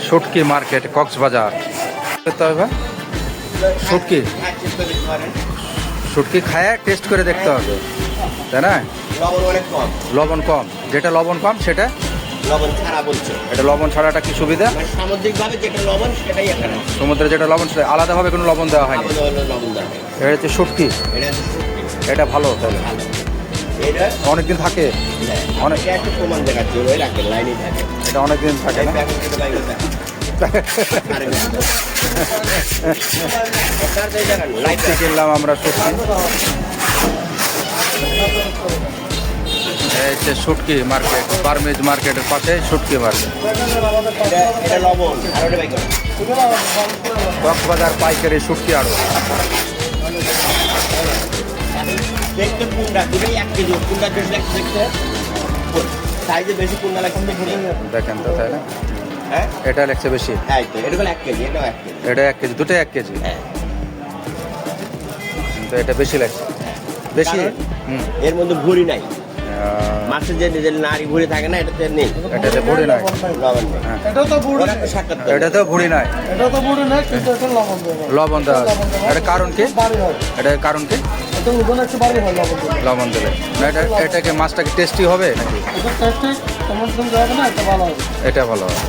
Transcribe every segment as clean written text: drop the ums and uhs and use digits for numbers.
শুটকি মার্কেট কক্সবাজার। দেখতে হবে শুটকি, শুটকি খায় টেস্ট করে দেখতে হবে, তাই না? লবণ কম, যেটা লবণ কম সেটা লবণ ছাড়া বলছে। এটা লবণ ছাড়াটা কি সুবিধা? সামুদ্রিকভাবে যেটা লবণ সেটাই এখানে। সমুদ্রে যেটা লবণ সেটা আলাদাভাবে কোনো লবণ দেওয়া হয়নি। লবণ দেওয়া এটা হচ্ছে শুটকি, এটা ভালো তাহলে এটা অনেকদিন থাকে, অনেক একটা প্রমাণ দেখাচ্ছে ওই রাখে লাইনে থাকে, এটা অনেকদিন থাকে না? শুটকি কিনলাম আমরা, শুটকি। এই হচ্ছে শুটকি মার্কেট, বার্মিজ মার্কেটের পাশে শুটকি মার্কেট। এটা লবণ আর ওটা বাইক কক্সবাজার পাইকারি শুটকি আড়ত। দেখতে কুন্ডা দুটোই 1 কেজি, কুন্ডা বেশি লাগছে দেখতে, সাইজে বেশি কুন্ডা লাগছে দেখেন তো, তাই না? হ্যাঁ এটা লাগছে বেশি। হ্যাঁ তো এটা হলো 1 কেজি, এটাও 1 কেজি। এটা 1 কেজি, দুটোই 1 কেজি। হ্যাঁ কিন্তু এটা বেশি লাগছে, বেশি। এর মধ্যে ভুঁড়ি নাই, মাছের যে নিজের নাড়ি ভুঁড়ি থাকে না, এটাতে নেই। এটাতে ভুঁড়ি নাই, লবণ নেই। এটাও তো বুড়ি, এটাতেও ভুঁড়ি নাই, এটাও তো বুড়ি না, কিন্তু এটা লবণ দেওয়া হয়। লবণ দেওয়া আছে। এটা কারণ কি? বাড়ি হয়, এটার কারণ কি? এটা ওজন একটু বাড়ি হয় লবণ দিলে। লবণ দিলে না, এটাকে মাছটাকে টেস্টি হবে নাকি? এটা টেস্টে তেমন দিন যাবে না, এটা ভালো হবে। এটা ভালো হবে।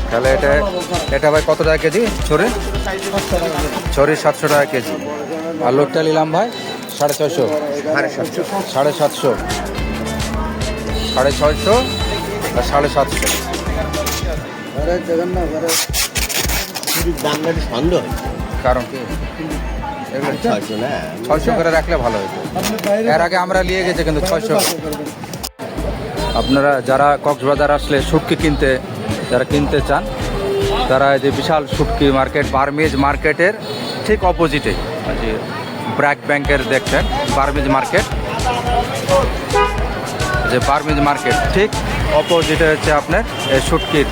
তাহলে এটা ভাই কত টাকা কেজি? ছড়ি 700 টাকা কেজি। আর লোটটা নিলাম ভাই 650, 750, 650 আর 750। দামটা একটু সন্দেহ হয়। কারণ কি? এগুলো 600 না, 600 করে রাখলে ভালো হতো। এর আগে আমরা নিয়ে গেছি কিন্তু 600। আপনারা যারা কক্সবাজার আসলে শুটকি যারা কিনতে চান, তারা এই যে বিশাল শুটকি মার্কেট, বার্মিজ মার্কেটের ঠিক অপোজিটে, যে ব্র্যাক ব্যাংকের দেখছেন বার্মিজ মার্কেট, যে বার্মিজ মার্কেট ঠিক অপোজিটে হচ্ছে আপনার এই শুটকির,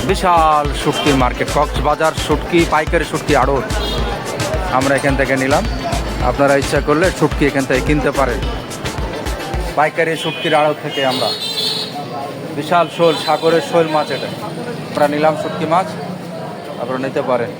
বিশাল শুটকির মার্কেট, কক্সবাজার শুটকি পাইকারি শুটকি আড়ত। আমরা এখান থেকে নিলাম, আপনারা ইচ্ছা করলে শুটকি এখান থেকে কিনতে পারেন পাইকারি শুটকির আড়ত থেকে। আমরা বিশাল শোল, সাগরের শোল মাছ, এটা আমরা নিলাম শুটকি মাছ, আপনারা নিতে পারেন।